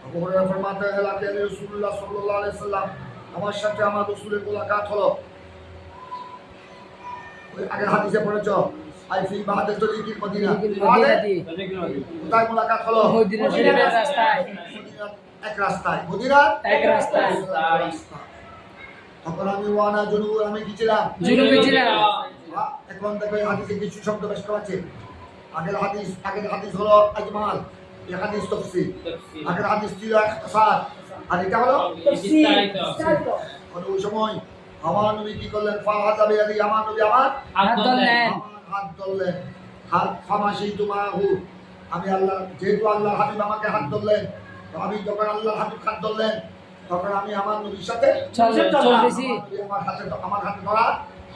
আবু হুরায়রা ফরমাতে हैं लाकियानी रसूलुल्लाह सल्लल्लाहु अलैहि वसल्लम আমার সাথে আমার রাসূলের মুলাকাত হলো। ওই আগের হাদিসে পড়েছো আই ফি বাহাদে তরিকিল মদিনা কোথায় মুলাকাত হলো? মদিনা শরীফের রাস্তায়, এক রাস্তায়, মদিনার এক রাস্তায়। তখন আমি ওয়ানা জুনুব, আমি কি ছিলাম? জুনুবে ছিলাম। এখন দেখো এই হাদিসে কিছু শব্দ বেশ করা আছে। আগের হাদিস হলো আজমাল, এই হাদিস তাফসীর। আগের হাদিস ছিল ইখতিসার, আর এটা হলো বিস্তারিত। ওই সময় আমার নবী কি করলেন? ফাহাদা বিয়াদি, আমার নবী আমার হাত ধরলেন। হাত ধরলেন। হাত ফামাশি তুমাহু, আমি আল্লাহ, যেহেতু আল্লাহর হাবিব আমাকে হাত ধরলেন, তো আমি যখন আল্লাহর হাবিব হাত ধরলেন তখন আমি আমার নবীর সাথে চলতেছি। আমার হাতে ধরা,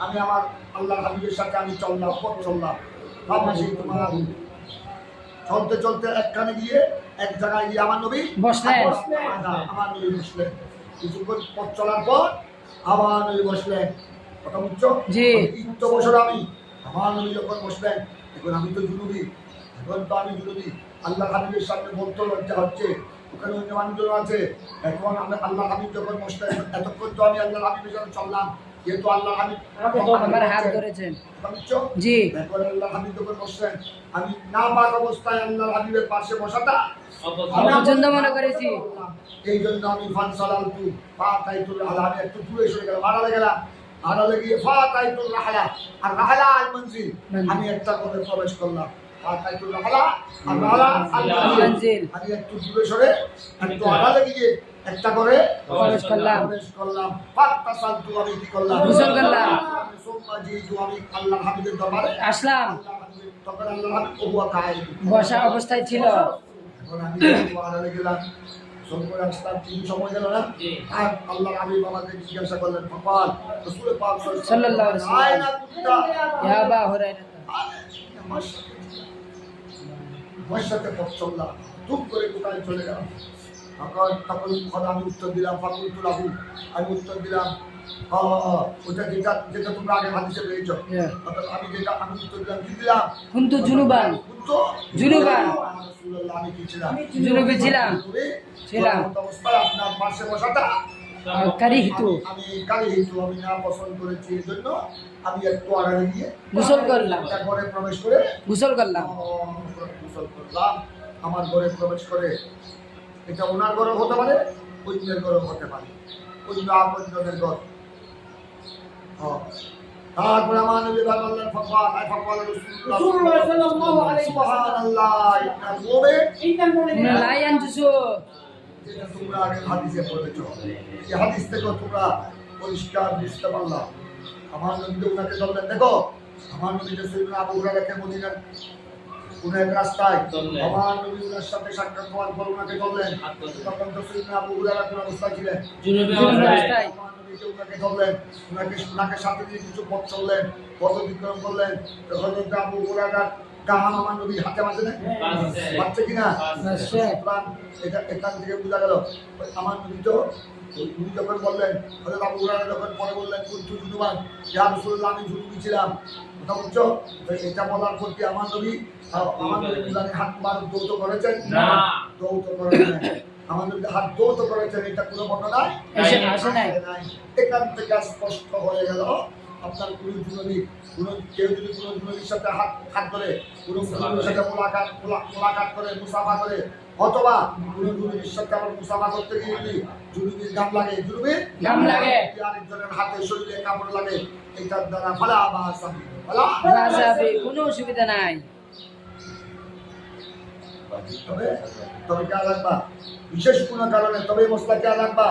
আমি আমার আল্লাহর হাবিবের সাথে আমি চললাম, পথ চললাম। ফামাশি তুমাহু, চলতে চলতে একখানে গিয়ে এক জায়গায় গিয়ে আমার নবী বসলেন। আমার নবী বসলেন। কিছুক্ষণ পথ চলার পর আমার নবী বসলেন। কথা বুঝছো? জি। তো বছর আমি, আমার নবী যখন বসলেন, এখন আমি তো জুনুবি, এখন তো আমি জুনুবি, আল্লাহ হাবিবের সামনে বলতে লজ্জা হচ্ছে, ওখানে অন্য মানুষজন আছে। এখন আমি আল্লাহ হাবিব যখন বসলেন, এতক্ষণ তো আমি আল্লাহ হাবিবের সাথে চললাম, যেহেতু আল্লাহ হাবিব আমার হাত ধরেছেন। বুঝছো? জি। এখন আল্লাহ হাবিব যখন বসলেন, আমি না পাক অবস্থায় আল্লাহ হাবিবের পাশে বসাটা অপছন্দ মনে করেছি। এই জন্য আমি ফান সালালতু ফাতাইতুল রাহলা, আমি একটু দূরে সরে গেলাম, আড়ালে গেলাম, আড়ালে গিয়ে ফাতাইতুল রাহলা, আর রাহলা আল মনজিল, আমি একটা করে প্রবেশ করলাম। ফাতাইতুল রাহলা আর রাহলা আল মনজিল, আমি একটু দূরে সরে একটু আড়ালে গিয়ে একটা করে প্রবেশ করলাম। ফাতাসালতু, আমি কি করলাম? গোসল করলাম। সুম্মা জিতু, আমি আল্লাহর হাবিবের দরবারে আসলাম। তখন আল্লাহর হাবিব ওয়া কায়েদ, বসা অবস্থায় ছিল। এখন আমি আড়ালে গেলাম, সরকার আসলাম, কিছু সময় গেল না, আর আল্লাহর হাবিব আমাকে জিজ্ঞাসা করলেন, ফকাল রাসূল পাক সাল্লাল্লাহু আলাইহি ওয়াসাল্লাম, আয়না কুত্তা, ইয়া আবা হুরায়রা, আমার সাথে পথ চললাম, ধূপ করে কোথায় চলে গেলাম। তখন আমি উত্তর দিলাম, ফাকুলতু লাহু, আমি উত্তর দিলাম, ওটা যেটা যেটা তোমরা আগে হাদিসে পেয়েছো, অর্থাৎ আমি উত্তর দিলাম, কি দিলাম? কুনতু জুনুবান, জুনুবান, রাসূলুল্লাহ, আমি কি ছিলাম? জুনুবে ছিলাম। ছিলাম। অবস্থায় আপনার পাশে বসাটা কারিহিতু, আমি না পছন্দ করেছি, এই জন্য আমি একটু আড়ালে গিয়ে গোসল করলাম। একটা ঘরে প্রবেশ করে গোসল করলাম। গোসল করলাম। আমার ঘরে প্রবেশ করে, এটা ওনার ঘরও হতে পারে, অন্যের ঘরও হতে পারে, অন্য আপনজনের ঘর। তারপরে আমার নবী বললেন, ফাকাল রাসূলুল্লাহ সাল্লাল্লাহু আলাইহি ওয়াসাল্লাম, সুবহানাল্লাহ, ইন্নাল মুমিনিনা লা ইয়ানজুসু, যেটা তোমরা আগে হাদিসে পড়েছো, এই হাদিস থেকে তোমরা পরিষ্কার বুঝতে পারলা। আমার নবী ওনাকে বললেন, দেখো আমার নবী রাসূলুল্লাহ আবু হুরায়রাকে মদিনার কোন এক রাস্তায়, আমার নবী ওনার সাথে সাক্ষাৎ হওয়ার পর ওনাকে বললেন, তখন রাসূলুল্লাহ আবু হুরায়রা কোন অবস্থায় ছিলেন? জুনুবে অবস্থায়। আমার নবীকে ওনাকে বললেন, ওনাকে সাথে দিয়ে কিছু পথ চললেন, পথ অতিক্রম করলেন, তখন আবু হুরায়রার কাহান আমার নবী হাতে মাঝে না বাচ্চা কিনা, এটা এখান থেকে বোঝা গেল আমার নবী তো, উনি যখন বললেন, হযরত আবু হুরায়রা যখন পরে বললেন, কুনতু জুনুবান, ইয়া রাসূলুল্লাহ, আমি জুনুবি ছিলাম, কথা বুঝছো? এটা বলার পর কি আমার নবী মিজানে হাত বার দৌত করেছেন? না, দৌত করেন না। আমার নবী হাত দৌত করেছেন, এটা কোনো বর্ণনায় আসে নাই। এখান থেকে স্পষ্ট হয়ে গেল আপনার কোনো জুনুবি, কেউ যদি কোনো জুনুবির সাথে হাত ধরে, কোনো জুনুবির সাথে মোলাকাত করে, মুসাফা করে, অথবা কোনো জুনুবির সাথে আবার মুসাফা করতে গিয়ে যদি জুনুবির গাম লাগে, জুনুবির গাম লাগে, আরেকজনের হাতে শরীরে কাপড় লাগে, এইটার দ্বারা ফালা বাসাবি, বাসাবি, কোনো অসুবিধা নাই। তবে কে লাগবা বিশেষ কোনো কারণে, তবে মশলা কে লাগবা,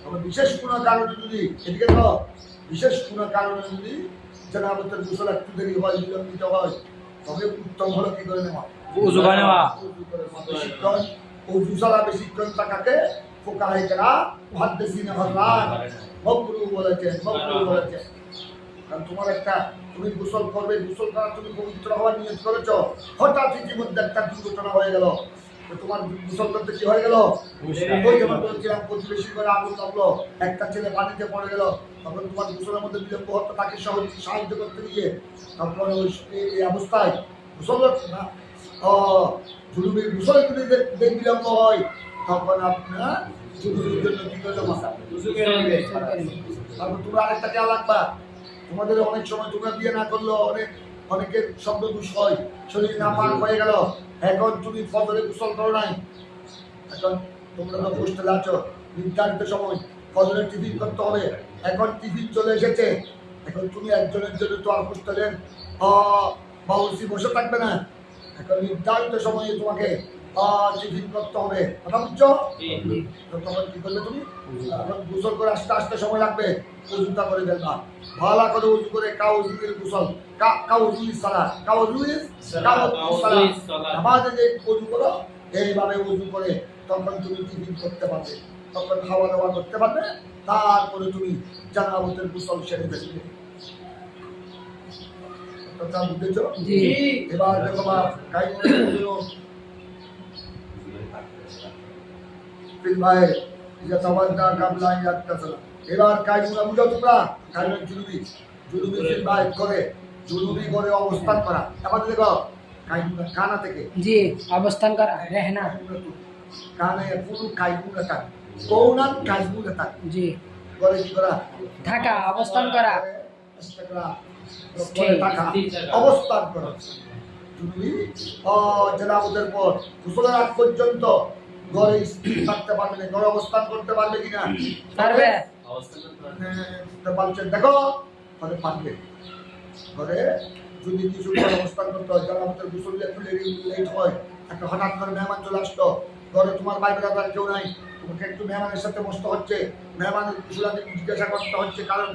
তবে বিশেষ কোনো কারণে যদি, এদিকে তো বিশেষ কোনো কারণে যদি জানাবতের গোসল একটু দেরি হয়, বিলম্বিত হয়, তবে উত্তম হলো কি করে নেওয়া, ওযু করে নেওয়া। বেশিক্ষণ ওযু ছাড়া বেশিক্ষণ থাকাকে ফুকাহায়ে কেরাম মুহাদ্দিসিনে হযরত মাকরুহ বলেছেন। কারণ তোমার একটা, তুমি গোসল করবে, গোসল করা তুমি পবিত্র হওয়ার নিয়ত করেছো, হঠাৎ ইতিমধ্যে একটা দুর্ঘটনা হয়ে গেল, তো তোমার গোসল করতে কি হয়ে গেল? ওই যেমন বলছিলাম, প্রতিবেশী করে আগুন লাগলো, একটা ছেলে পানিতে পড়ে গেল, তখন তোমার গোসলের মধ্যে বিলম্ব হতো, তাকে সাহায্য করতে গিয়ে, তখন এই অবস্থায় গোসল না, জুনুবির গোসল যদি বিলম্ব হয়, তখন আপনার জরুরির জন্য কি করতে তারপর তোমরা আরেকটা খেয়াল রাখবা, তোমাদের অনেক সময় তোমরা বিয়ে না করলেও অনেকের শব্দ দোষ হয়, শরীর না পাক হয়ে গেল, এখন তুমি ফজরে গোসল করো নাই, এখন তোমরা তো হোস্টেলে আছো, নির্ধারিত সময় ফজরের টিফিন করতে হবে, এখন টিফিন চলে এসেছে, এখন তুমি একজনের জন্য তো আর হোস্টেলের বাউসি বসে থাকবে না, এখন নির্ধারিত সময়ে তোমাকে টিফিন করতে হবে, কথা বুঝছো? তখন কি করবে তুমি? এখন গোসল করে আসতে আসতে সময় লাগবে, উজুটা করে ফেলবা, ভালো করে উজু করে কাউজুল গোসল কাউজুল সালাত কাউজুল সালাত আমাদের যে উজু করো এইভাবে উজু করে তখন তুমি টিফিন করতে পারবে, তখন খাওয়া দাওয়া করতে পারবে, তারপরে তুমি জানাবতের গোসল সেরে ফেলবে। কথা বুঝেছো? এবার দেখো বা ভাই এবার কাজগুলা বুঝো তোমরা, কাজের জরুরি ভাই করে জরুরি করে অবস্থান করা, এবার দেখো কাজগুলা কানা থেকে জি অবস্থান করা রেহনা কানে পুরো কাজগুলা থাক কোনান কাজগুলা থাক জি করে কি করা থাকা অবস্থান করা অবস্থান করা জরুরি জানাবতের পর গোসলের আগ পর্যন্ত ঘরে স্থির থাকতে পারবে না, ঘরে অবস্থান করতে পারবে কিনা? পারবে। বলছেন দেখো ঘরে পারবে, ঘরে যদি কিছু ঘরে অবস্থান করতে হয়, যারা আমাদের গোসল একটু লেট হয়, একটা হঠাৎ করে মেহমান চলে আসতো, ঘরে তোমার ভাই বেড়াদার কেউ নাই, তোমাকে একটু মেহমানের সাথে বসতে হচ্ছে, মেহমানের কুশলাদি জিজ্ঞাসা করতে হচ্ছে, কারণ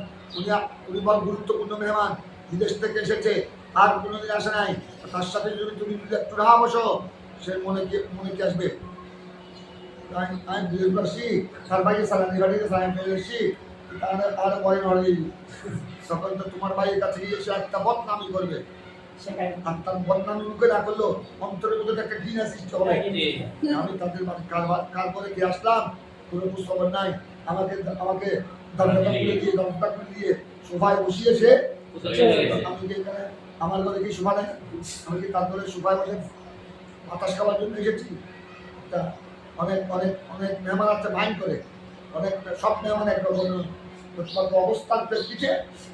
উনি বড় গুরুত্বপূর্ণ মেহমান, বিদেশ থেকে এসেছে, আর কোনোদিন আসে নাই, তার সাথে যদি তুমি একটু রাহা বসো, সে মনে কি আসবে? আমি বিদেশবাসী তার ভাইকে সালামি বাড়িতে সালাম পেয়ে এসেছি, আর ভয় নড়ে, তখন তো তোমার ভাইয়ের কাছে গিয়ে এসে একটা বদনামি করবে, আর তার বদনামি মুখে না করলো অন্তরের মধ্যে একটা ঘৃণা সৃষ্টি হবে। আমি তাদের কার করে দিয়ে আসলাম, কোনো খোঁজ খবর নাই, আমাকে দরজা খুলে দিয়ে সোফায় বসিয়েছে, আমি কি এখানে আমার ঘরে কি সোফা নেই, আমি কি তার ঘরে সোফায় বসে বাতাস খাওয়ার জন্য এসেছি? অনেক অনেক অনেক মেহমান আছে ভাইন করে, অনেক সব মেহমান একরকম, তোমাকে অবস্থান পিছিয়ে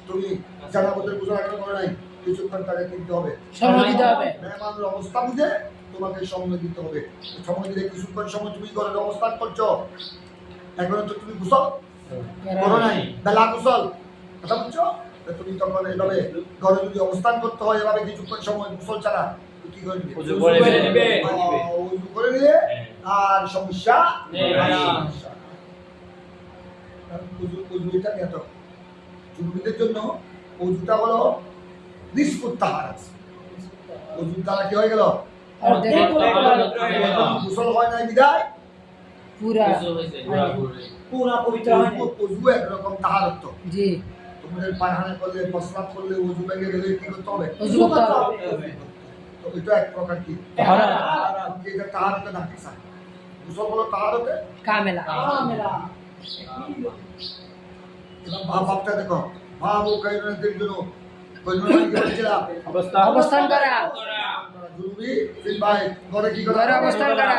তুমি জানাবতের বুঝো একটা করে নাই, কিছুক্ষণ তাকে কিনতে হবে, সময় দিতে হবে, মেহমানের অবস্থা বুঝে তোমাকে সময় দিতে হবে, সময় দিলে কিছুক্ষণ সময় তুমি ঘরের অবস্থান করছো, এখন তো তুমি গোসল করো নাই, বেলা গোসল, কথা বুঝছো? তুমি তখন এইভাবে ঘরে যদি অবস্থান করতে হয় এভাবে কিছুক্ষণ সময় গোসল ছাড়া কি করবে? উযু করে নিলে আর সমস্যা উযুটা কত জরুরিদের জন্য উযুটা হলো নিসফুত তাহারাত, উযু দ্বারা কি হয়ে গেল? গোসল হয় নাই বিদায় পুরা পবিত্র হয়। উযু একরকম তাহারত, জি তোমাদের পায়খানা করলে প্রস্রাব করলে উযু ভেঙে গেলে কি করতে হবে? উযু করতে হবে, তো এটা এক প্রকার কি তাহারত, এটা তাহারতে না কিসা গোসল হলো তাহারতে কামেলা। এবার ভাবটা দেখো, ভাব ও কায়নাতের জন্য অবস্থান করা জরুরি, ভাই ঘরে কি করা? ঘরে অবস্থান করা,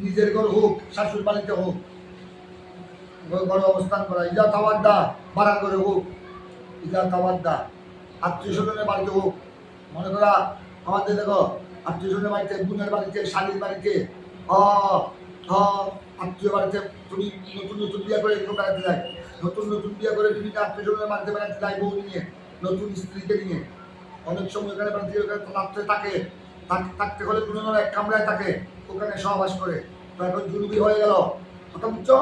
নিজের ঘর হোক শাশুড় বাড়িতে হোক ঘরে অবস্থান করা, ইজা তাওয়াদ্দা বাড়ার ঘরে হোক, ইজা তাওয়াদ্দা আত্মীয় স্বজনের বাড়িতে হোক, মনে করা আমাদের দেখো আত্মীয় স্বজনের বাড়িতে, বোনের বাড়িতে, শালীর বাড়িতে, আত্মীয় বাড়িতে তুমি নতুন নতুন বিয়ে করে এরকম বেড়াতে যায়, নতুন নতুন বিয়ে করে বিভিন্ন আত্মীয় স্বজনের বাড়িতে বেড়াতে যায় বউ নিয়ে, নতুন স্ত্রীকে নিয়ে, অনেক সময় এখানে বাড়িতে রাত্রে থাকতে হলে কোনো এক কামরায় থাকে, ওখানে সহবাস করে, তো এখন জরুরি হয়ে গেল, কথা বুঝছো?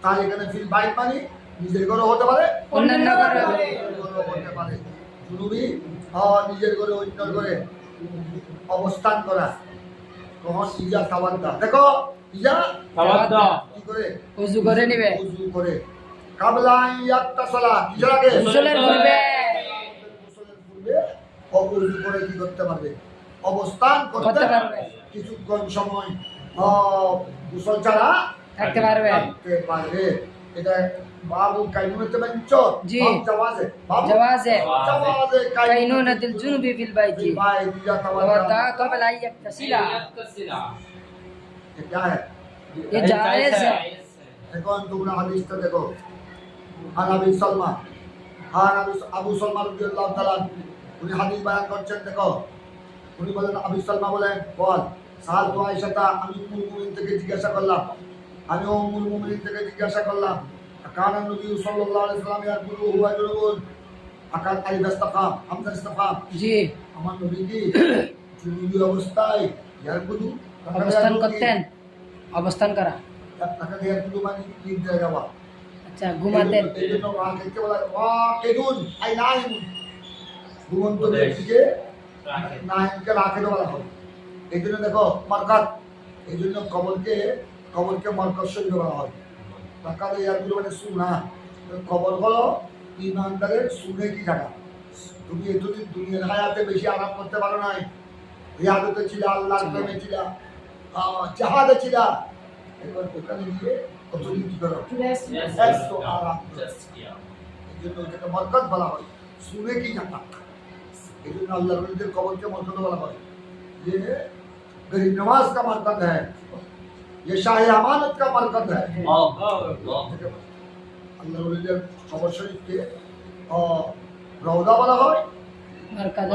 তাই এখানে ফিল বাইক মানি নিজের ঘরে হতে পারে, অন্যান্য ঘরে হতে পারে, জরুরি নিজের ঘরে অন্যের ঘরে অবস্থান করা, কখন ইজা তাওয়াদ্দা, দেখো ইজা তাওয়াদ্দা কি করে? উযু করে নিবে, উযু করে কাবলা ইয়াত্তাসালা, কিসের আগে? গোসলের পূর্বে, গোসলের পূর্বে উযু করে কি করতে পারবে? অবস্থান করতে পারবে, কিছুক্ষণ সময় গোসল ছাড়া থাকতে পারবে। এটা বাবু কাইনুনাতে বাঞ্চ, জি জাওয়াজে জাওয়াজে কাইনুনাতিল কাইনুনাতিল জুনুবি ফিল বাইতি ভাই দিয়া তাওয়াদ্দা ক্বাবলা আন ইয়াগতাসিলা। क्या है? ये जायज है এখন তোমরা হাদিসটা দেখো আর আবু সালমা আবু সালমা রাদিয়াল্লাহু তাআলা উনি হাদিস বয়ান করছেন দেখো উনি বলেন আবু সালমা বলেন বল সাল তো আয়েশা আমি উম্মুল মুমিনিন থেকে জিজ্ঞাসা করলাম আমি উম্মুল মুমিনিন থেকে জিজ্ঞাসা করলাম কানা নবী সাল্লাল্লাহু আলাইহি ওয়াসাল্লাম ইয়াকুলু হুয়া জুনুবুন আকাল আইদাস্তাফা হামজা ইস্তাফা जी আমার নবী কি জুনুবি অবস্থায় ইয়াকুলু अवस्थान करतें अवस्थान करा টাকা দিয়ে ইয়াকুলু মানে নিদ্রা যাওয়া अच्छा घुमाते এই জন্য রাখতে বলা কেদুন আই নাইম ঘুমন্ত ব্যক্তিকে নাইমকে রাখে বলা হয় এই জন্য দেখো মারকাত এই জন্য কবরকে মারকাত শরীফ বলা হয় টাকা দিয়ে ইয়াকুলু মানে সুনা কবর হলো ইমানদারের সুনে কি জায়গা তুমি এতদিন দুনিয়ার হায়াতে বেশি আরাম করতে পারো নাই রিয়াদতে ছিল আল্লাহর প্রেমে ছিল জাহাদে ছিল এবার ওখানে গিয়ে কতদিন কি করো একটু আরাম করো। এই জন্য ওটাকে বরকত বলা হয় সুনে কি জায়গা এই জন্য আল্লাহর ওলিদের কবরকে বরকত বলা হয় ये गरीब नवाज का बरकत है ये शाह अमानत का बरकत है আল্লাহর ওলিদের কবর শরীফকে রওজা বলা হয় मरकज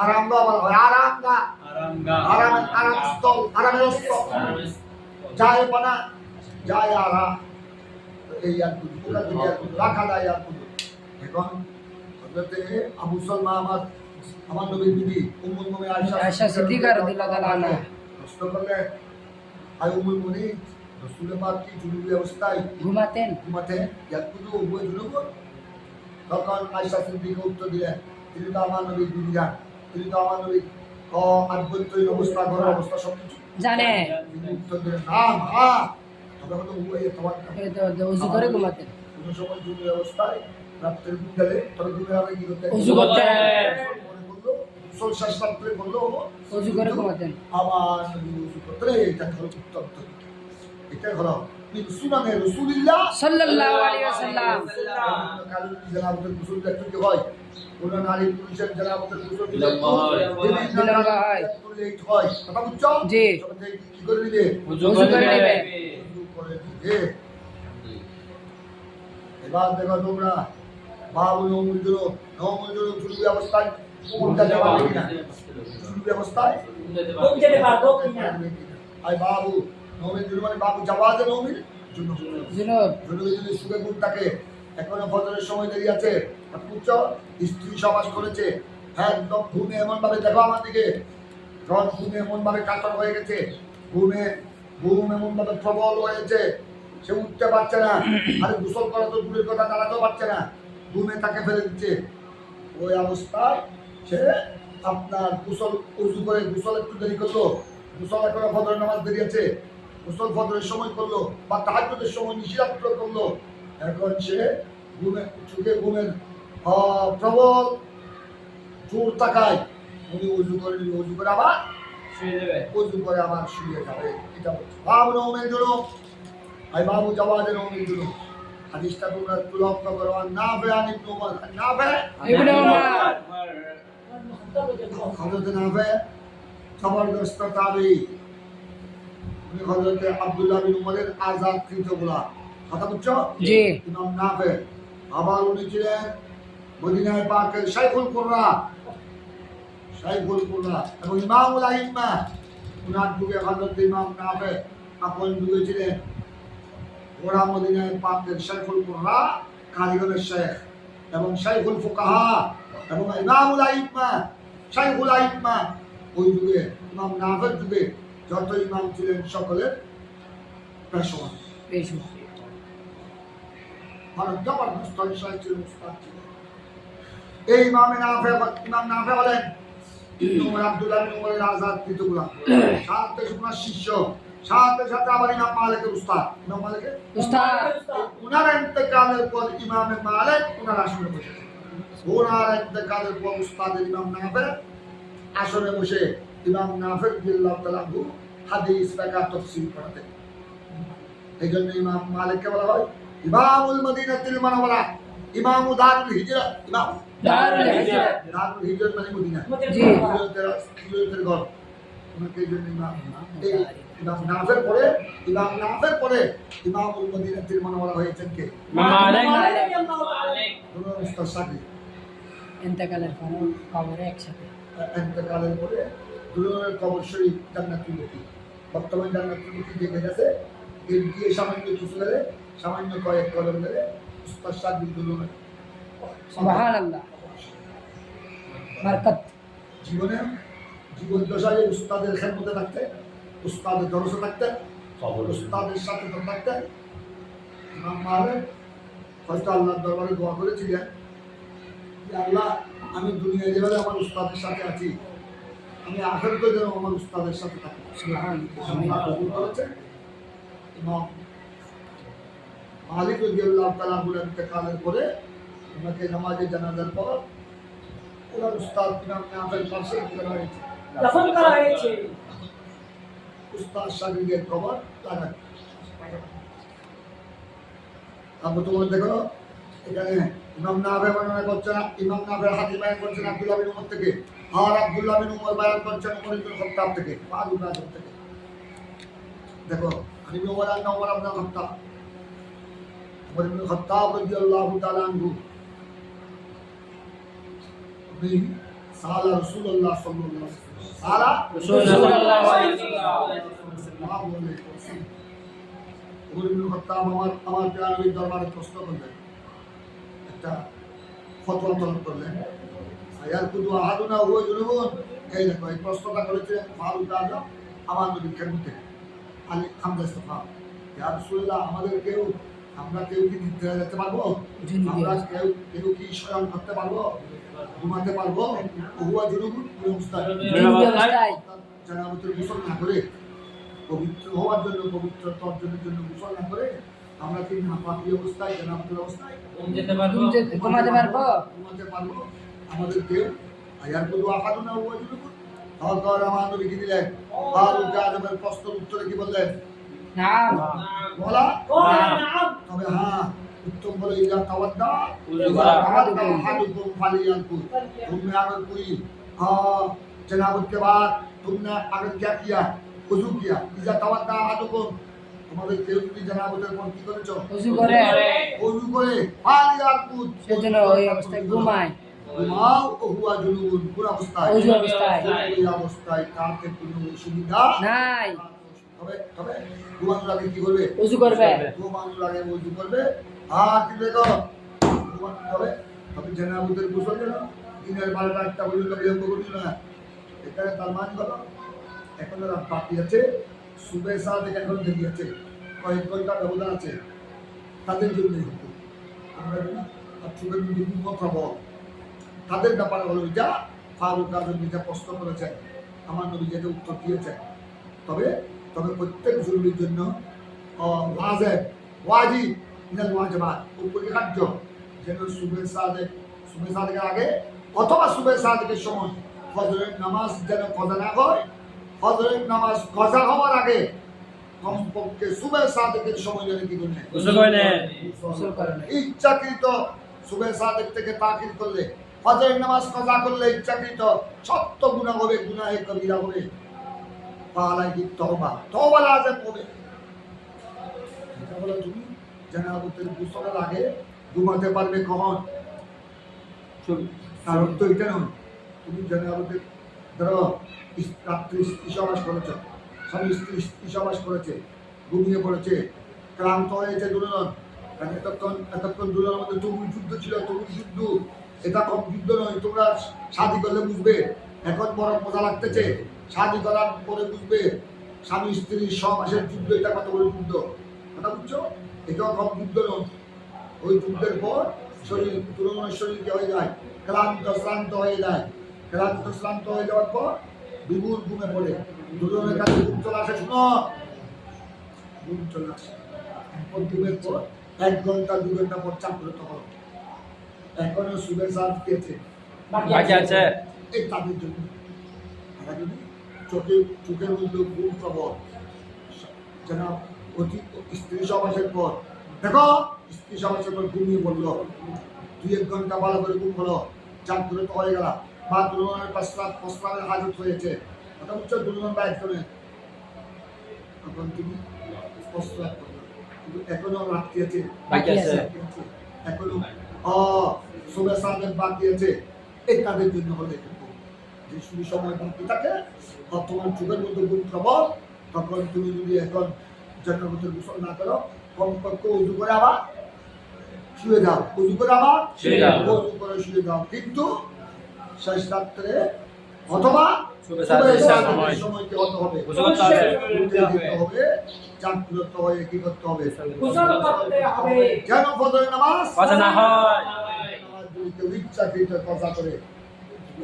আরামগা বলা হয় আরামের স্থল যায় পানা যায় আরাম এই ইয়াকুল পুরা দুনিয়া রাখা যায় ইয়াকুল এখন হযরত আবু সালমা আমার নবীর বিবি উম্মুল মুমিনিন आयशा सिद्दीका রাদিয়াল্লাহু তাআলা আনহা প্রশ্ন করলে আই উম্মুল মুমিনিন রাসূল পাক কি জুনুবি অবস্থায় घुमाते ঘুমাতে ইয়াকুলু হুয়া জুনুব তখন আয়েশা সিদ্দিকা উত্তর দিলেন তিনি তো আমার নবীর বিবি যান তিনি তো আমার নবীর আভ্যন্তরীণ অবস্থা ঘরের অবস্থা সব কিছু जाने তিনি উত্তর দিলেন না মা তবে হলো হুয়া তোমার तो वजू करे घुमाते কোনো সময় জুনুবি অবস্থায় রাত্রের বিকালে তবে ঘুমে আগে কি করতে वजू करते हैं সোল শাসন করে বললো वजू करे घुमाते আবার নবী ওযু করতে এটা হলো উত্তম তরিকা এটা হলো মিন সুনানে রাসূলুল্লাহ सल्लल्लाहु अलैहि वसल्लम কারণ জানাবতের গোসল দেখতে কি হয় কোন নারী পুরুষের জানাবতের গোসল বিলম্ব হয়। বিলম্ব হয়। লেট হয় কথা বুঝছো জি। সবাই কি করে দিলে वजू करे नेबे ওযু করে দিলে এবার দেখো তোমরা বাবু নমুজুর জুলুবি অবস্থায় উল্টা যাওয়া কিনা জুলুবি অবস্থায় আই বাবু নমিন মানে বাবু জাওয়াজে নমিন जुनूब জরুরি যদি সুখে গুণ থাকে এখনো ফজরের সময় দেরি আছে বুঝছ স্ত্রী সমাজ করেছে হ্যাঁ একদম ঘুমে এমন ভাবে দেখো আমার দিকে রথ ঘুমে এমন ভাবে কাতর হয়ে গেছে ঘুম এমন ভাবে প্রবল হয়েছে সে উঠতে পারছে না আর গোসল করা তো দূরের কথা দাঁড়াতেও পারছে না ঘুমে তাকে ফেলে দিচ্ছে ওই অবস্থায় সে আপনার উজু করে গোসল একটু দেরি করলো গোসল এখনো ফজরের নামাজ দেরি আছে গোসল ফজরের সময় করলো বা তাহাজ্জুদের সময় নিশিরাত্র করলো এখন সে ঘুমের প্রবল জোর তাকায় উনি উজু করে আবার শুয়ে যাবে এটা বলছে বাবু নৌমের জন্য বাবু জাওয়াজের নৌমের জন্য হাদিসটা তোমরা তুলক্ষ করো আর না বে আনি তোমার না বে इब्ने उमर হযরত নাফে জবরদস্ত তাবি উনি হযরত আব্দুল্লাহ বিন উমরের আযাদকৃত গোলাম কথা বুঝছো जी ইমাম নাফে আবার উনি ছিলেন মদিনায় পাকের শাইখুল কুররা এবং ইমামুল আইম্মা উনার যুগে হযরত ইমাম নাফে আপন যুগে ছিলেন ওরা মদিনায় পাকের শাইখুল কুররা কারিগরের শেখ এবং শাইখুল ফুকাহা এবং ইমামুল আইম্মা শাইখুল আইম্মা ওই যুগে ইমাম নাফের যুগে যত ইমাম ছিলেন সকলের পেশোয়া पेशवा মানে জবরদস্ত শাইখ ছিলেন উস্তাদ ছিলেন এই ইমাম নাফে বলেন ইবনে উমর আব্দুল্লাহ বিন উমরের আযাদকৃত গোলাম সাথে উনার শিষ্য সাথে আবার ইমাম মালিকের উস্তাদ ইমাম মালিকের उस्ताद উনার ইন্তেকালের পর ইমামে মালিক উনার আসনে বসেছেন ওনার ইন্তেকালের পর উস্তাদ ইমাম নাফে আসনে বসে ইমাম নাফে রাদিয়াল্লাহু তাআলা আনহু হাদিস ফিকহ তাফসীর পড়াতেন এইজন্য ইমাম মালিককে বলা হয় ইমামুল মদিনাতুল মুনাওয়ারা ইমাম দারুল হিজরা ইমাম दारुल हिजरत দারুল হিজরা মানে মদিনা जी হিজরতের ঘর ওনাকে এইজন্য ইমাম এই ইমাম নাফের পরে ইমামুল মদিনাতুল মুনাওয়ারা হয়েছেন কে? দুরুন উস্তাদ সাকি। ইন্তেকালের পর কবরে একসাথে। ইন্তেকালের পরে দুরুনের কবর শরীফ জান্নাতুল বাকি। বর্তমান জান্নাতুল বাকি দেখে গেছে এর দিয়ে সামান্য কিছু গেলে সামান্য কয়েক কলম গেলে উস্তাদ সাকি দুরুনের সুবহানাল্লাহ। বরকত। জীবন দশায় উস্তাদের খেদমতে থাকতে, উস্তাদের দরসে থাকতে, উস্তাদের সাথে থাকতে ইমাম মালিক হয়তো আল্লাহর দরবারে দোয়া করেছিলেন যে আল্লাহ আমি দুনিয়ায় যেভাবে আমার উস্তাদের সাথে আছি আমি আখিরাতে যেন আমার উস্তাদের সাথে থাকি। আল্লাহ কবুল করেছেন। ইমাম মালিক রাদিয়াল্লাহু তাআলা আনহুর ইন্তেকালের পরে ওনাকে নামাজে জানাজার পর ওনার উস্তাদ ইমাম নাফের পাশে দফন করা হয়েছে। উস্তাদ শাগিদের কবর লাগানো। তারপর তোমার দেখো এখানে ইমাম নাফে বর্ণনা করছেন, ইমাম নাফের হাদিস বয়ান করছেন আব্দুল্লাহ বিন উমর থেকে, আর আব্দুল্লাহ বিন উমর বয়ান করছেন উমর ইবনে খাত্তাব থেকে, ফারুক আজম থেকে। দেখো আমি উমর আর উমর ইবনে খাত্তাব, উমর ইবনে খাত্তাব রাদিয়াল্লাহু তাআলা আনহু উনি সালা রাসূলুল্লাহ সাল্লাল্লাহু আলাইহি ওয়াসাল্লাম, সালা রাসূলুল্লাহ উমর ইবনে খাত্তাব আমার প্রাণের দরবারে প্রশ্ন করলেন, একটা ফতোয়া তলব করলেন, আয়াল কুদু আহাদুনা হুয়া জুনুবুন। এই দেখো এই প্রশ্নটা করেছিলেন ফারুক আজম আমার নবীর খেদমতে আলী হামজা ইস্তফা। ইয়া রাসূলুল্লাহ আমরা কেউ কি নিদ্রা যেতে পারবো? আমরা কেউ কি শয়ন করতে পারবো, ঘুমাতে পারবো? হুয়া জুনুবুন অবস্থায় জানাবতের গোসল না করে, পবিত্র হওয়ার জন্য, পবিত্র অর্জনের জন্য গোসল না করে আমরা কি নাপাকি অবস্থায়, জানাবতের অবস্থায় ঘুমাতে পারবো? ঘুমাতে পারবো? আমাদের কেউ আয়ার কুদু আহাদুনা হুয়া জুনুবুন। হযরত আমার নবী কি দিলেন? ফারুক আজমের প্রশ্নের উত্তরে কি বললেন? নাম। বলা নাম। তবে হ্যাঁ उत्तम बोले इजा तवद्दा अहादुकुम फालियल्कुल। तुमने अगर कोई जनाबत के बाद तुमने अगर क्या किया, वुजू किया, इजा तवद्दा अहादुकुम, তোমাদের কেউ যদি জানাবতের পর কি করেছো? ওযু করে ফালিয়ালকুল, সেজন্য ওই অবস্থায় ঘুমায়। ঘুমাও ও হুয়া জুনুবুন, কোন অবস্থায়? ওযু অবস্থায়। ওই অবস্থায় তাতে কোনো অসুবিধা নাই। তবে ঘুমানোর আগে কি করবে? ওযু করবে। ঘুমানোর আগে ওযু করবে। আর কি দেখো তবে জানাবতের গোসল যেন দিনের 12টা 1টা পর্যন্ত বিলম্ব করছিল না। এখানে তার মান হলো এখন রাত বাকি আছে, সুবে সাত এখন দেরি আছে, কয়েক ঘন্টা ব্যবধান আছে, তাদের জন্যই হতো। আমরা যদি সুবের যদি কথা বল তাদের ব্যাপারে হলো এটা ফারুক আজম যেটা প্রশ্ন করেছেন, আমার নবী যেটা উত্তর দিয়েছেন। তবে প্রত্যেক জরুরির জন্য ওয়াজিব মিনাল ওয়াজিবাত, অপরিহার্য যেন সুবে সাদেকের আগে অথবা সুবে সাদেকের সময় ফজরের নামাজ যেন কজা না হয়। ফজরের নামাজ কজা হওয়ার আগে কমপক্ষে সুবে সাদেকের সময় যেন কি করলেন? গোসল করে। ইচ্ছাকৃত সুবে সাদেক থেকে তাকিদ করলে, ফজরের নামাজ কজা করলে ইচ্ছাকৃত সত্য গুনাহ হবে, গুনাহে কবিরা হবে। পালাই কি তওবা লাজিম হবে। এটা হলো তুমি জানাবতের গোসলের আগে ঘুমাতে পারবে কখন? তার অর্থ এটা নয় তুমি জানাবতের ধরো রাত্রি ইশাবাস করেছ, স্বামী স্ত্রী ইশাবাস করেছে, ঘুমিয়ে পড়েছে, ক্লান্ত হয়েছে দুজন, কারণ এতক্ষণ দুজনের মধ্যে তুমুল যুদ্ধ ছিল, তুমুল যুদ্ধ। এটা কম যুদ্ধ নয়, তোমরা শাদি করলে বুঝবে, এখন বড় মজা লাগতেছে, শাদি করার পরে বুঝবে স্বামী স্ত্রীর সহবাসের যুদ্ধ এটা কত বড় যুদ্ধ। কথা বুঝছো? এটাও কম যুদ্ধ নয়। ওই যুদ্ধের পর শরীর তুলনায় শরীরকে হয়ে যায় শ্রান্ত হয়ে যায়। শ্রান্ত হয়ে যাওয়ার পর বিপুল ঘুমে পড়ে, দুজনের কাছে ঘুম চলে আসে। শুনো, ঘুম চলে আসে। ঘুমের পর 1 ঘন্টা 2 ঘন্টা পর চাকরত হলো, এখনো সুবের সাথ দিয়েছে বাকি আছে এই তাদের জন্য। আমরা যদি চোখের মধ্যে ঘুম প্রবল যেন অতি স্ত্রী সমাসের পর, দেখো স্ত্রী সমাসের পর ঘুমিয়ে পড়লো, 2-1 ঘন্টা ভালো করে ঘুম হলো, জাগ্রত হয়ে গেল, বা দুজনের প্রস্রাবের হাজত হয়েছে। কথা বুঝছো? দুজন বা একজনের তখন তুমি প্রস্রাব করবে। কিন্তু এখনো রাত্রি আছে, বাকি আছে। এখনো সুবে সাদেক বাকি আছে। এই তাদের জন্য হলে কিন্তু যে শুধু সময় বাকি থাকে আর তোমার যুগের মধ্যে গুণ প্রবল, তখন তুমি যদি এখন জন্মগতের গোসল না করো, কমপক্ষে উজু করে আবার শুয়ে যাও, উজু করে আবার শুয়ে যাও। উজু করে শুয়ে যাও। কিন্তু শেষ রাত্রে অথবা শুভে সুবে সাদেকের সাদেকের সময় সময় কি হতে হবে? গোসল করতে হবে। উঠে যেতে হবে, জাগ্রত হয়ে কি করতে হবে? গোসল করতে হবে। যেন ফজরের নামাজ কথা না হয়। নামাজ যদি কেউ ইচ্ছাকৃত কথা করে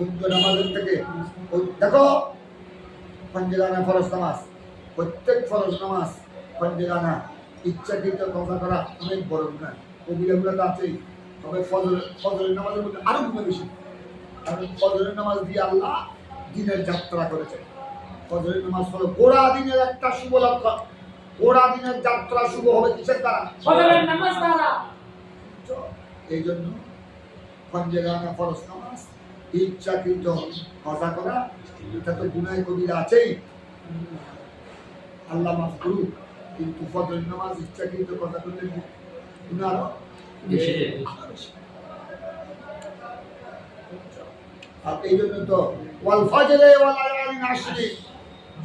উত্তর নামাজের থেকে দেখো পঞ্জগানা ফরজ নামাজ, প্রত্যেক ফরজ নামাজ পঞ্জগানা ইচ্ছাকৃত কথা করা অনেক বড় গুনাহ। কবিরাগুলো তো আছেই, তবে ফজরের নামাজের মধ্যে আরো গুণ বেশি। কারণ ফজরের নামাজ দিয়ে আল্লাহ দিনের যাত্রা করেছে। ফজরের নামাজ হলো গোড়া দিনের একটা শুভ লক্ষণ। গোড়া দিনের যাত্রা শুভ হবে কিসের দ্বারা? ফজরের নামাজ দ্বারা। এই জন্য পঞ্জগানা ফরজ নামাজ ইচ্ছাকৃত কথা করা, এটা তো গুনাহ কবিরা আছেই, আল্লাহ মাফ করুক। কিন্তু ফজরের নামাজ ইচ্ছাকৃত কথা করলে গুনাহ আরো বেশি। আর এই জন্য তো ওয়াল ফজরে ওয়াল লায়ালিন আশরি,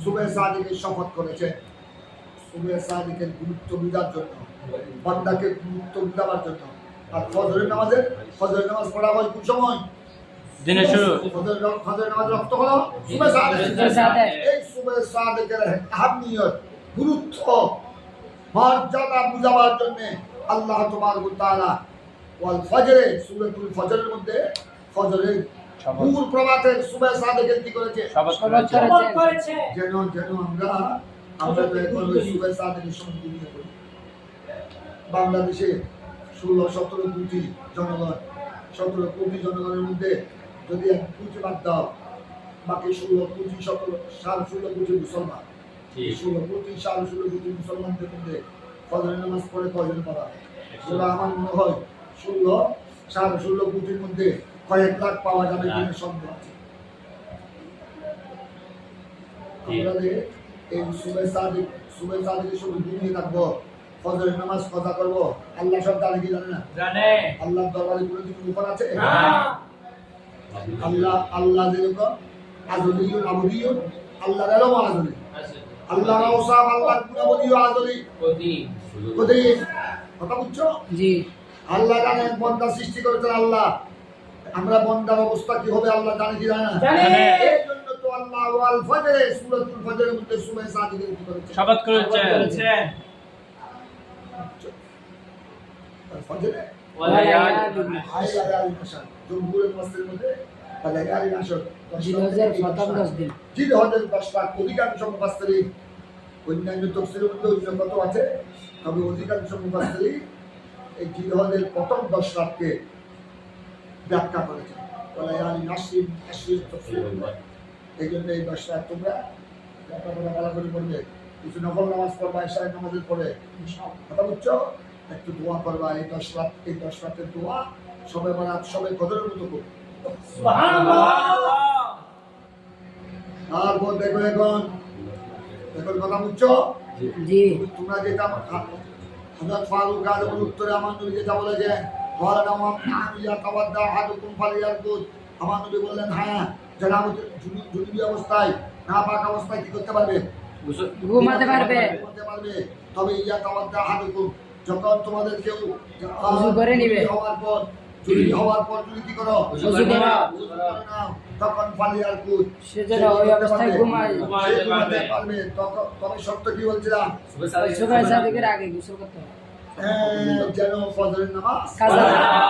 সুবে সাদিকের শপথ করেছে। সুবে সাদিকের গুরুত্ব বোঝার জন্য, বান্দাকে গুরুত্ব বোঝাবার জন্য। আর ফজরের নামাজ পড়া হয় কোন সময়? দিনের শুরু। ফজরের নামাজ রক্ত হলো সুবে সাদিক। এই সুবে সাদিকের আহমিয়ত, গুরুত্ব, মর্যাদা বুঝাবার জন্য আল্লাহ তাবারক ওয়া তাআলা ওয়াল ফজরে, সূরাতুল ফজরের মধ্যে ফজরের ভোর প্রভাতের সুবে সাদিকের কি করেছে? শপথ শপথ করেছে। যেন আমরা তো এখন ওই সুবে সাদিকের সঙ্গে নিয়ে করি। বাংলাদেশে 16-17 কোটি জনগণ, 17 কোটি জনগণের মধ্যে যদি 1 কোটি বাদ দাও, বাকি 16 কোটি 16 কোটি মুসলমান। 16 কোটি 16 কোটি মুসলমানদের মধ্যে ফজরের নামাজ পড়ে কয়জন পড়া? ওরা আমার মনে হয় 16 কোটির মধ্যে কয়েক লাখ পাওয়া যাবে কিনা সন্দেহ আছে। আমরা যে এই সুবে সাদিকের সঙ্গে দুনিয়ে থাকবো, ফজরের নামাজ কাজা করবো, আল্লাহ সব জানে কি জানে না? জানে। আল্লাহর দরবারে কোনো কিছু উপর আছে? না। আল্লাহ যেরকম আজলিয়ুন আবদিয়ুন, আল্লাহর এলম আজলি, আল্লাহর আওসাফ, আল্লাহর গুণাবলীও আজলি। কোথায় কথা বুঝছো? জি। আল্লাহ জানে বন্দা সৃষ্টি করেছেন আল্লাহ। আমরা বন্দার অবস্থা কি হবে আল্লাহ জানে কি জানে না? জানে। এই জন্য তো আল্লাহ ওয়াল ফজরে, সূরাতুল ফজরের মধ্যে সুবে সাদিকের কি করেছে? শপথ করেছে। ফজরে ওয়ালায়ালিন আয়ালাল আশর, জমহুরের মসজিদের মধ্যে আয়ালাল আশর, জিলহজের প্রথম 10 দিন। জিলহজের 10 রাত। অধিকাংশ মুফাসসিরিন, অন্যান্য তাফসীরের মধ্যে অন্য কত আছে, তবে অধিকাংশ মুফাসসিরিন এই জিলহজের প্রথম 10 রাতকে ব্যাখ্যা করেছে। ওয়ালায়ালিন আশরির তাফসীর। এই জন্য এই 10 রাত তোমরা ভালো করে পড়বে। কিছু নফল নামাজ পড়বা, ইশার নামাজের পরে কথা বুঝছো? একটু দোয়া করবা। এই 10 রাতের দোয়া সবে বরাত, সবে কদরের মতো করবে। সুবহানাল্লাহ। তারপর দেখো এখন কথা বুঝছো? জি। তোমরা যেটা হযরত ফারুক আযমের উত্তরে আমার নবী যেটা বলেছেন, ওয়ালা নামাম ইয়া তাওয়াদ্দা আহাদুকুম ফালিয়ারকুদ, আমার নবী বললেন হ্যাঁ, যারা জুনুবি অবস্থায়, নাপাক অবস্থায় কি করতে পারবে? ঘুমাতে পারবে। তবে ইয়া তাওয়াদ্দা আহাদুকুম, যখন তোমাদের কেউ ওযু করে নিবে, হওয়ার পর যদি কি করো? ওযু করো। তখন ফালিয়ারকুদ, সে যেন ওই অবস্থায় ঘুমায়। ঘুমাতে পারবে। তবে সত্য কি বলছিলাম? সুবে সাদিকের আগে গোসল করতে হবে। যেন ফজরের নামাজ কাজা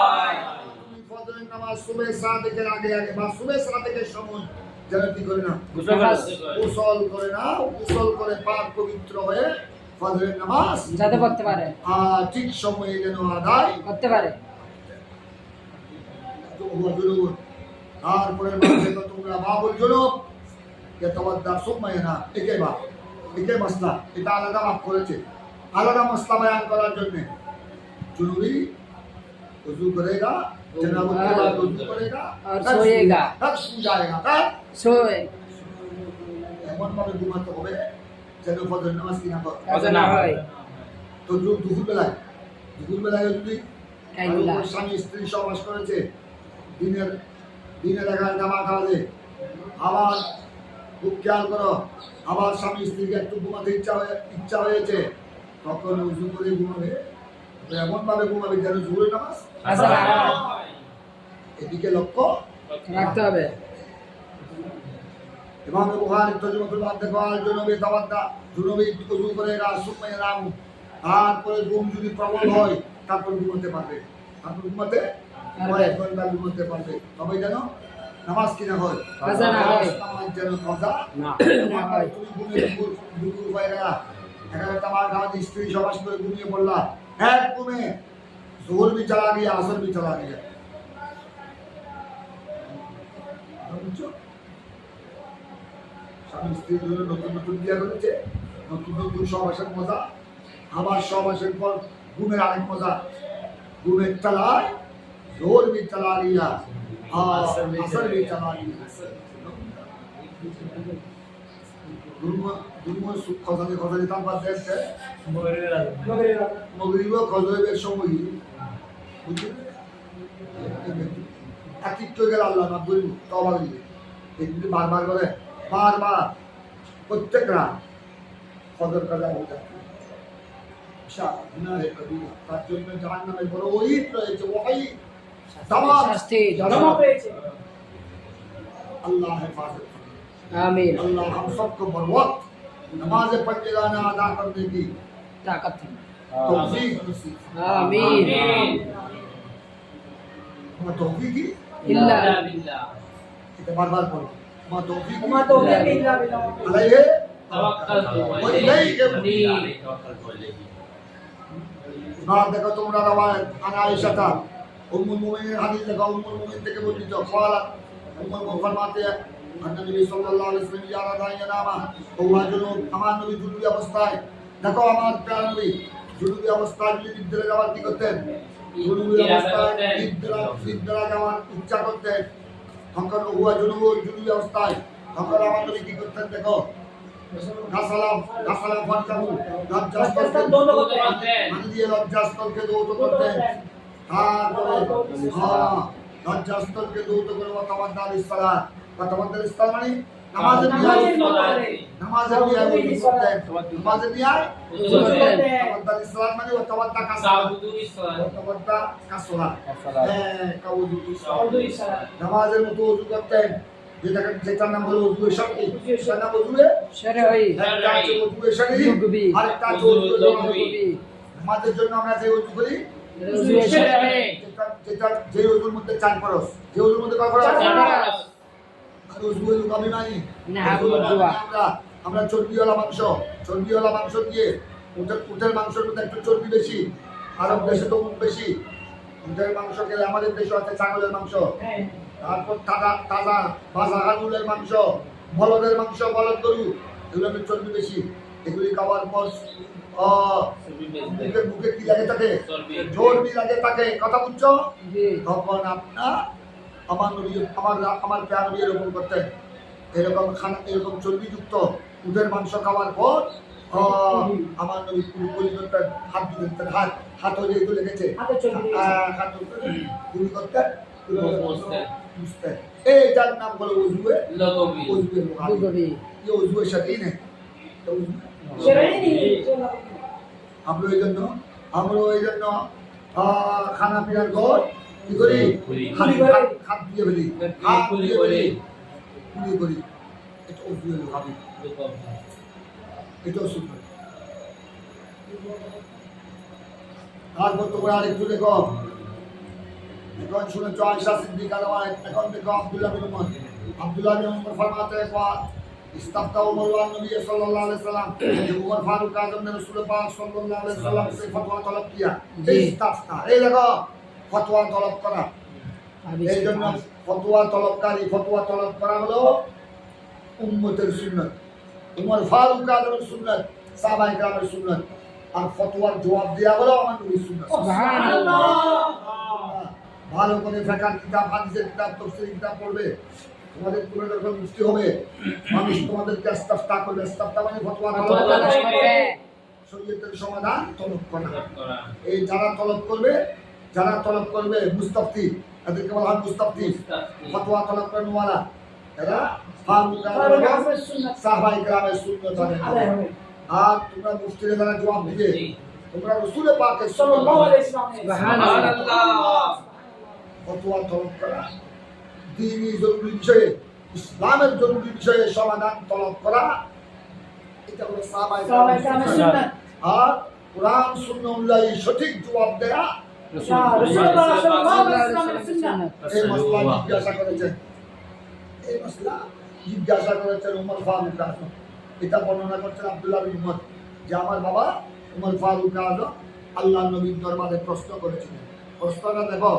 হয়। তুমি ফজরের নামাজ সুবে সাদিকের আগে বা সুবে সাদিকের সময় যেন কি করে না? গোসল করে। গোসল করে নাও। গোসল করে পাক পবিত্র হয়ে ফজরের নামাজ যাতে পড়তে পারে, ঠিক সময়ে যেন আদায় করতে পারে। তারপরে তোমরা বাবুল জুনুব ইয়াতাওয়াদ্দা সুম্মা ইয়ানা, একে মাসলা, এটা আলাদা মাফ করেছে, আলাদা মাসলা বয়ান করার জন্য। জরুরি ওযু করেগা, জনাবত के बाद ওযু করেগা और सोएगा। तब सो जाएगा। সোয়ে এমন ভাবে ঘুমাতে হবে যেন ফজর নামাজ কিনা হয় কাজা না হয় তো দুপুরবেলায় যদি কাইগুলা স্বামী স্ত্রী সবাস করেছে দিনের 11টা 12টা বাজে, আবার খুব খেয়াল করো, আবার স্বামী স্ত্রীকে একটু ঘুমাতে ইচ্ছা হয়েছে, তখন উজু করে ঘুমাবে, এমন ভাবে ঘুমাবে যেন জোহরের নামাজ কাজা না হয় এদিকে লক্ষ্য রাখতে হবে ইমাম বুখারী তরজমাতুল বাব দেখো আল জুনুবি তাওয়াদ্দা, জুনুবি উযু করে সুম্মা ইয়ানামু, তারপরে ঘুম যদি প্রবল হয় তারপর ঘুমাতে পারবে, তারপর ঘুমাতে কয়েক ঘন্টা ঘুমাতে পারবে, তবে যেন নামাজ কিনা হয় কাজা না হয় নামাজ যেন কাজা না না হয়। তুমি ঘুমিয়ে দুপুর বাইরা 11টা 12টা বাজে স্ত্রী সবাস করে ঘুমিয়ে পড়লা, এক ঘুমে জোহর भी चला गया আসর भी चला गया, বুঝছো? স্বামী স্ত্রীর জন্য নতুন নতুন বিয়ে করেছে, নতুন নতুন সবাসের মজা, আবার সবাসের পর ঘুমের আরেক মজা, ঘুমের চালায় জোর भी चला लिया আর আসর भी चला लिया, দুর্ময় সুখ খজানি তারপর দেখছে মগরিব খজরের সময় বুঝলি একটু হয়ে গেল আল্লাহ না বলব তবা দিলে এগুলি বারবার করে বারবার প্রত্যেক রাত ফজর কাজা হয়ে যায় তার জন্য জাহান্নামের বড় ওয়াইদ রয়েছে, ওয়াইদ তামাম শাস্তি ধর্ম পেয়েছে अल्लाह हिफाजत आमीन अल्लाह हम सबको बर वक्त नमाज पंजगाना अदा करने की ताकत तौफीक नसीब आमीन मा तौफीक की इल्ला এটা বারবার বলো मा तौफीक उमा तौफीक इल्ला बिल्लाह अलैहि না দেখো তোমরা রওয়ায়াত আনা আয়েশা উম্মুল মুমিনিন হাদিস দেখো উম্মুল মুমিনিন থেকে বর্ণিত قالت উম্মুল মুমিনিন ফরমাতে নবী সাল্লাল্লাহু আলাইহি ওয়াসাল্লাম ইয়ারা দাইয়া নামা ওয়া জুনুব, আমার নবী জুনুবি অবস্থায়, দেখো আমার প্রিয় নবী জুনুবি অবস্থায় যদি বিদ্যালয়ে যাওয়ার কি করতেন, জুনুবি অবস্থায় বিদ্যালয়ে যাওয়ার ইচ্ছা করতেন, তখন ওয়া জুনুবি অবস্থায় তখন আমার নবী কি করতেন দেখো গাসালাম ফানকাহু লজ্জাস্থলকে দৌত করতেন, মানে দিয়ে লজ্জাস্থলকে দৌত করতেন, তারপরে লজ্জাস্থলকে দৌত করে ওয়াতাওয়াদ্দাল ইসসালাত, ওয়াতাওয়াদ্দাল ইসসালাত মানে নামাজের নিয়ায় নামাজের নিয়ায় ওযু করতেন, নামাজের নিয়ায় ওযু করতেন, ওয়াতাওয়াদ্দাল ইসসালাত মানে ওয়াতাওয়াদ্দা কাসালাত, ওয়াতাওয়াদ্দা কাসালাত, হ্যাঁ কাউযু ইসসালাত, নামাজের মতো ওযু করতেন, যেটার নাম হলো ওযু শরঈ, সেটার নাম ওযু শরঈ, একটা হচ্ছে ওযু শরঈ আরেকটা হচ্ছে ওযু লুগবি। নামাজের জন্য আমরা যে ওযু করি ওযু শরঈ যেটা যে ওযুর মধ্যে 4 ফরজ, যে ওযুর মধ্যে কয় ফরজ, 4 ফরজ, আর ওযু লুগবি মানে না আমরা চর্বিওয়ালা মাংস দিয়ে উটের মাংসের মধ্যে একটু চর্বি বেশি, আরব দেশে তো উট বেশি, উটের মাংস খেলে আমাদের দেশে আছে ছাগলের মাংস, তারপর তাজা ভাজা আলুলের মাংস, বলদের মাংস, বলদ গরু, এগুলোর চর্বি বেশি, এগুলি খাওয়ার পর মুখে কি লাগে থাকে, চর্বি লাগে থাকে, কথা বুঝছো? তখন আপনার আমার নবী আমার প্রিয় নবী এরকম করতেন, এরকম খানা এরকম চর্বিযুক্ত উটের মাংস খাওয়ার পর আমার নবী পুরোপুরি করতেন, হাত দিতেন, হাত হয়ে যেহেতু লেগেছে হাত পুরি করতেন, এইটার নাম হলো ওযুয়ে লুগবি, ये ওযুয়ে শরঈ নেই, আমরা এই জন্য খানা পিনার ঘর কি করি, খাত দিয়ে ফেলি, পুরি করি, এটা ওযুয়ে লুগবি, এটাও সুন্নাত। তারপর তোমরা আরেকটু দেখো, এখন শুনেছো আয়েশা সিদ্দিকা রওয়ায়াত, এখন দেখো আব্দুল্লাহ বিন উমর ফরমাতে हैं इस्ताफ्ता उमर व नबी सल्लल्लाहु अलैहि वसल्लम, जब उमर फारूक आजम ने रसूल पाक सल्लल्लाहु अलैहि वसल्लम से फतवा तलब किया, इस्ताफ्ता এই দেখো ফতোয়া তলব করা, এই জন্য ফতোয়া তলব করা হলো উম্মতের সুন্নাত, উমর ফারুক আজমের সুন্নাত, সাহাবায়ে কেরামের সুন্নাত, আর ফতোয়ার জবাব দেয়া হলো আমার নবীর সুন্নাত। সুবহানাল্লাহ। ভালো করে ফিকহ কিতাব, হাদিসের কিতাব, তাফসীরের কিতাব পড়বে, তোমাদের পুরো যখন মুক্তি হবে মানুষ তোমাদেরকে ইস্তাফতা করবে, ইস্তাফতা মানে ফতোয়া ফতোয়া তলব তালাশ করবে, করবে। শরীয়তের সমাধান তলব করা। এই যারা তলব করবে মুস্তাফতি, এদেরকে বলা হয় মুস্তাফতি, ফতোয়া তলব করেন ওয়ালা। এরা সাহাবায়ে কেরামের সুন্নাত আদায় করে। আর তোমরা মুফতিরা যারা জবাব দিবে, তোমরা রাসূল পাকের ফতোয়া তলব করা, দ্বীনি জরুরি বিষয়ে, ইসলামের জরুরি বিষয়ে সমাধান তলব করা, এটা হলো সাহাবায়ে কেরামের সুন্নাত। আর কোরআন সুন্নাহ অনুযায়ী সঠিক জবাব দেয়া, এই মাসলা জিজ্ঞাসা করেছেন ওমর ফারুক আজম। এটা বর্ণনা করছেন আব্দুল্লাহ বিন উমর যে আমার বাবা ওমর ফারুক আজম আল্লাহ নবীর দরবারে প্রশ্ন করেছিলেন। প্রশ্নটা দেখো,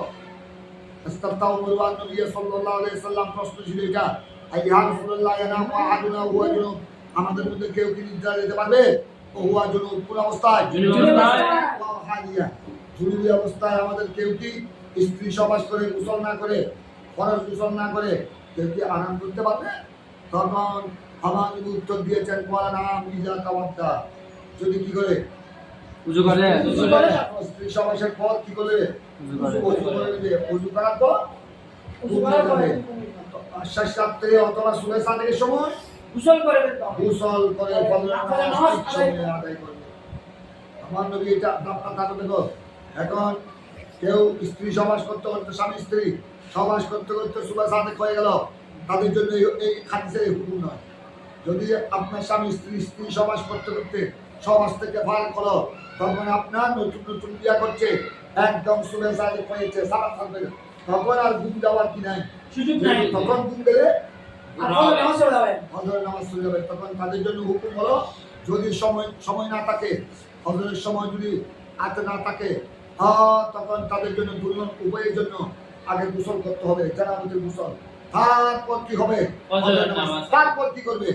ইস্তাফতাউ ওয়ান নবী সাল্লাল্লাহু আলাইহি সাল্লাম, প্রশ্ন ছিল এটা, আইয়া রাসূলুল্লাহ ইয়ানামু আহাদুনা ওয়া জুনুব, আমাদের মধ্যে কেউ কি নিদ্রা যেতে পারবে? ও হুয়া জুনুব, কোন অবস্থায়? জরুরি অবস্থায় আমাদের কেউ কি স্ত্রী সবাস করে গোসল না করে, ফরজ গোসল না করে কেউ কি আরাম করতে পারবে? তখন আমার উত্তর দিয়েছেন ওয়ালা মিজা তাওয়াদ্দা, যদি কি করে উযু করে স্ত্রী সবাসের পর কি করে উযু করে। ওযু করে নেবে, ওযু করার পর শেষ রাত্রে অথবা সুবহ সাদিকের সময় গোসল করে ফজরের নামাজ ঠিক সময়ে আদায় করবে। আমার নবী এটা আপনার তাকে দেখো, এখন কেউ স্ত্রী সবাস করতে করতে, স্বামী স্ত্রী সবাস করতে করতে সুবহ সাদিক হয়ে গেল, তাদের জন্য এই হাদিসের হুকুম নয়। যদি আপনার স্বামী স্ত্রী সবাস করতে করতে সমাজ থেকে ফারাক হলো, তখন আপনার নতুন নতুন বিয়া করছে, একদম সুবহ সাদিক হয়েছে, সালাত থাকবে, তখন আর ঘুম যাওয়ার কি নাই, তখন ঘুম গেলে ফজরের নামাজ চলে যাবে। তখন তাদের জন্য হুকুম হলো, যদি সময় না থাকে, ফজরের সময় যদি হাতে না থাকে, তখন তাদের জন্য দুর্লভ উভয়ের জন্য আগে গোসল করতে হবে, জানাবতের গোসল। তারপর কি হবে? ফজরের নামাজ। তারপর কি করবে?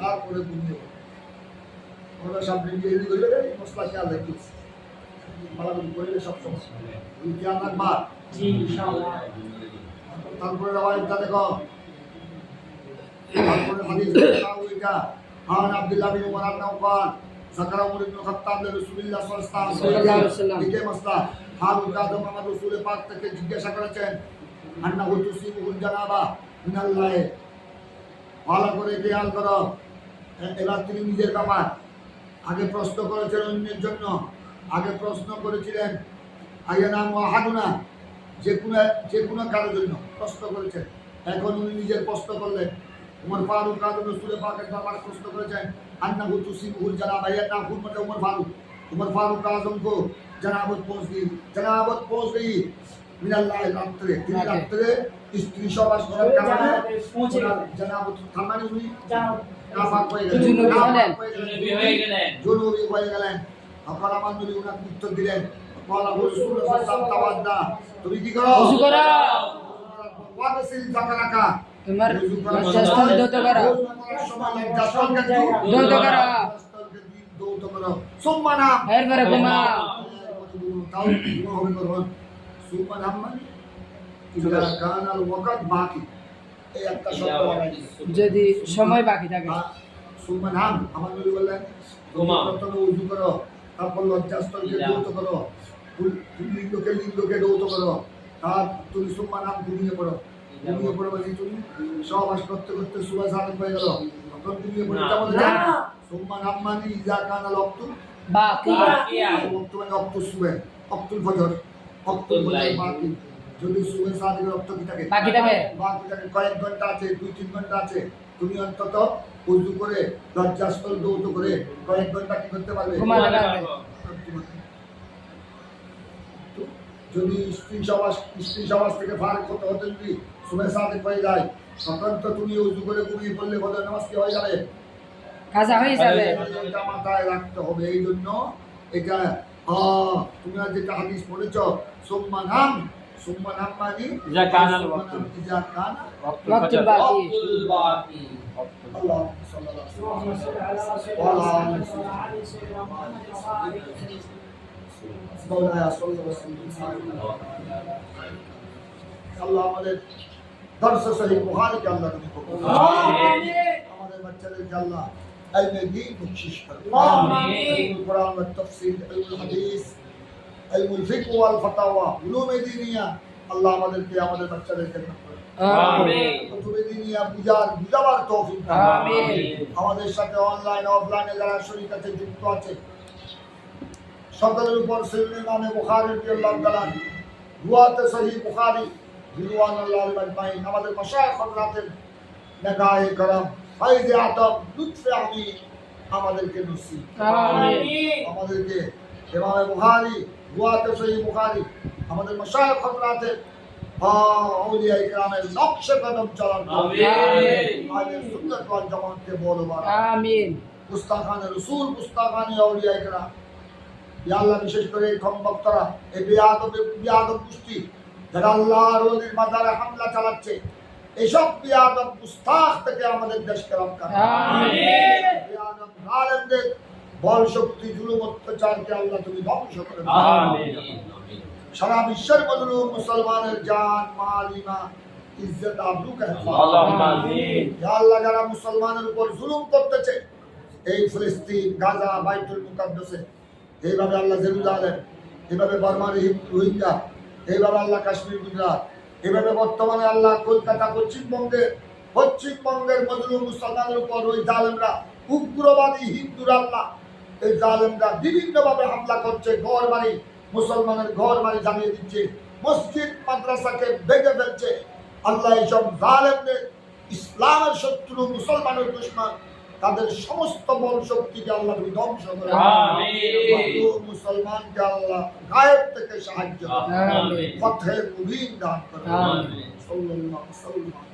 তারপরে ঘুমিয়ে পড়বে। আমরা সামনে গিয়ে এদিকে গেলে মশলা খেয়াল রাখি, ভালো করে সব সমস্যা খেয়াল রাখবা। তারপরে রাওয়ায়াতটা দেখো, তারপরে হাদিস এটা আন আব্দুল্লাহ বিন উমর আন্নাহু ক্বাল যাকারা উমর ইবনে খাত্তাব রাসূলুল্লাহ সাল্লাল্লাহু আলাইহি ওয়াসাল্লাম, এই মাসলা ফারুক আযম আমার রাসূল পাক থেকে জিজ্ঞাসা করেছেন, আন্নাহু তুসিবুল জানাবা মিনাল্লাহ, ভালো করে খেয়াল করো। এবার তিনি নিজের ব্যাপার, আগে প্রশ্ন করেছেন অন্যের জন্য, আগে প্রশ্ন করেছিলেন আইয়ানাম ওয়াহাদুনা, যে কোনো কারোর জন্য প্রশ্ন করেছেন। এখন উনি নিজের প্রশ্ন করলেন, উমর ফারুক আযম রাসূল পাকের ব্যাপারে প্রশ্ন করেছেন, আন্নাহু তুসিবুল জানাবা, ইয়ানা হুকুমত उमर फारूक आजम को जनाबत पहुंच गई मिनाल्लाह रात्रे, তিনি রাত্রে স্ত্রী সবাস করার কারণে জনাবত থামানি উনি নাফাক হয়ে গেলেন, জুনুবি হয়ে গেলেন। তখন আমার নবী উনাকে উত্তর দিলেন, বলা রাসূলুল্লাহ সাল্লাল্লাহু আলাইহি ওয়াসাল্লাম, তুমি কি করো? ওযু করো। ওয়াগসিল যাকারাকা, তোমার লজ্জাস্থান ধৌত করো, ধৌত করো, দৌত করো। সুম্মা নাম, এরপরে ঘুমাও। তাও হবে করুন। সুম্মা নাম মানে ইযা কানাল ওয়াকাত বাকি, এই একটা শব্দ লাগাই, যদি সময় বাকি থাকে। সুম্মা নাম, আমার নবী বললেন ঘুমাও, প্রথমে ওযু করো, তারপর লজ্জাস্থলকে দৌত করো, লিঙ্গকে দৌত করো, তার তুমি সুম্মা নাম ঘুমিয়ে পড়ো। ঘুমিয়ে পড়ো মানে তুমি সহবাস করতে করতে সুবহ সাদিক হয়ে গেল, তখন ঘুমিয়ে পড়ে কেমন যায়? সুম্মা নাম মানে ইযা কানাল ওয়াক্তু বাকি, ওয়াক্তু মানে ওয়াক্তুল সুবহ, ওয়াক্তুল ফজর, ওয়াক্তুল ফজর বাকি। যদি সুবহ সাদিকের ওয়াক্ত কি থাকে, বাকি থাকে, কয়েক ঘন্টা আছে, 2-3 ঘন্টা আছে, তুমি অন্তত ওযু করে লজ্জাস্থল দৌত করে কয়েক ঘন্টা কি করতে পারবে? ঘুমাতে পারবে। যদি স্ত্রী সমাজ থেকে ফারাক হতে হতে যদি সুবহ সাদিক হয়ে যায়, তখন তো তুমি ওযু করে ঘুমিয়ে পড়লে ফজর নামাজ কি হয়ে যাবে? কাজা হয়ে যাবে। এটা মাথায় রাখতে হবে। এই জন্য এটা তুমি যেটা হাদিস পড়েছ, সুম্মা নাম মানে ইযা কানাল ওয়াক্তু, ইযা কানা ওয়াক্তুল বাকি। আল্লাহ সাল্লাল্লাহু আলাইহি ওয়াসাল্লাম আল্লাহ আমাদের দরস সহিহ বুখারীকে আল্লাহ তুমি কবুল করো। আমিন। আমাদের বাচ্চাদেরকে আল্লাহ ইলমে দ্বীন বখশিশ করো। আমিন। কোরআন ওয়া তাফসীর, ইলমুল হাদিস, ইলমুল ফিকহ ওয়াল ফাতাওয়া, উলুমে দ্বীনিয়া আল্লাহ আমাদেরকে আমাদের বাচ্চাদেরকে দান করো। আমিন। কুতুবে দ্বীনিয়া বুঝাবার তৌফিক দান করো। আমিন। আমাদের সাথে অনলাইন অফলাইনে যারা শরীক আছে যুক্ত আছে সকলের উপর সহিহ ইমামে বুখারী রাদিয়াল্লাহু তাআলা রুয়াতে সহিহ বুখারী রিদওয়ানুল্লাহি আলাইহিম আমাদের মাশায়েখ হযরতের নেগায়ে کرام ফাইজে আতম লুৎফে আমি আমাদেরকে নসিব আমিন। আমাদেরকে ইমামে বুখারী রুয়াতে সহিহ বুখারী আমাদের মাশায়েখ হযরতের আউলিয়া ইকরামের নকশে কদম চালান আমিন। আহলে সুন্নাত ওয়াল জামাতকে বলো বারা আমিন। মুস্তাখানে রসুল মুস্তাখানে আউলিয়া ইকরাম ইয়া আল্লাহ বিশেষ করে এই কম বক্তারা এই বিয়াদব গোষ্ঠী যারা আল্লাহর ওলির মাজারে হামলা চালাচ্ছে এসব বিয়াদব মুস্তাখ থেকে আমাদের দেশকে রক্ষা করো। আমিন। বিয়াদব জালেমদের বল শক্তি জুলুম অত্যাচারকে আল্লাহ তুমি ধ্বংস করে দাও। আমিন। সারা বিশ্বের মজলুম মুসলমানের জান মাল ঈমান ইজ্জত আবরুকে আল্লাহুম্মা আমিন। ইয়া আল্লাহ যারা মুসলমানের উপর জুলুম করতেছে এই ফিলিস্তিন গাজা বাইতুল মুকাদ্দাসে এইভাবে আল্লাহ জেরুজালেম এইভাবে বর্মার রোহিঙ্গা এইভাবে আল্লাহ কাশ্মীর গুজরাট এইভাবে বর্তমানে আল্লাহ কলকাতা পশ্চিমবঙ্গের মজলুম মুসলমানের উপর ওই জালেমরা উগ্রবাদী হিন্দুরা আল্লাহ এই জালেমরা বিভিন্নভাবে হামলা করছে ঘর বাড়ি মুসলমানের ঘর বাড়ি জ্বালিয়ে দিচ্ছে মসজিদ মাদ্রাসাকে ভেঙে ফেলছে আল্লাহ এইসব জালেমদের ইসলামের শত্রু মুসলমানের দুশমন তাদের সমস্ত বল শক্তিকে আল্লাহ তুমি ধ্বংস করে দাও। আমিন। মুসলমানকে আল্লাহ গায়েব থেকে সাহায্য করো আমিন। ফতহে মুবিন দান করো আমিন। সাল্লাল্লাহু আলাইহি ওয়াসাল্লাম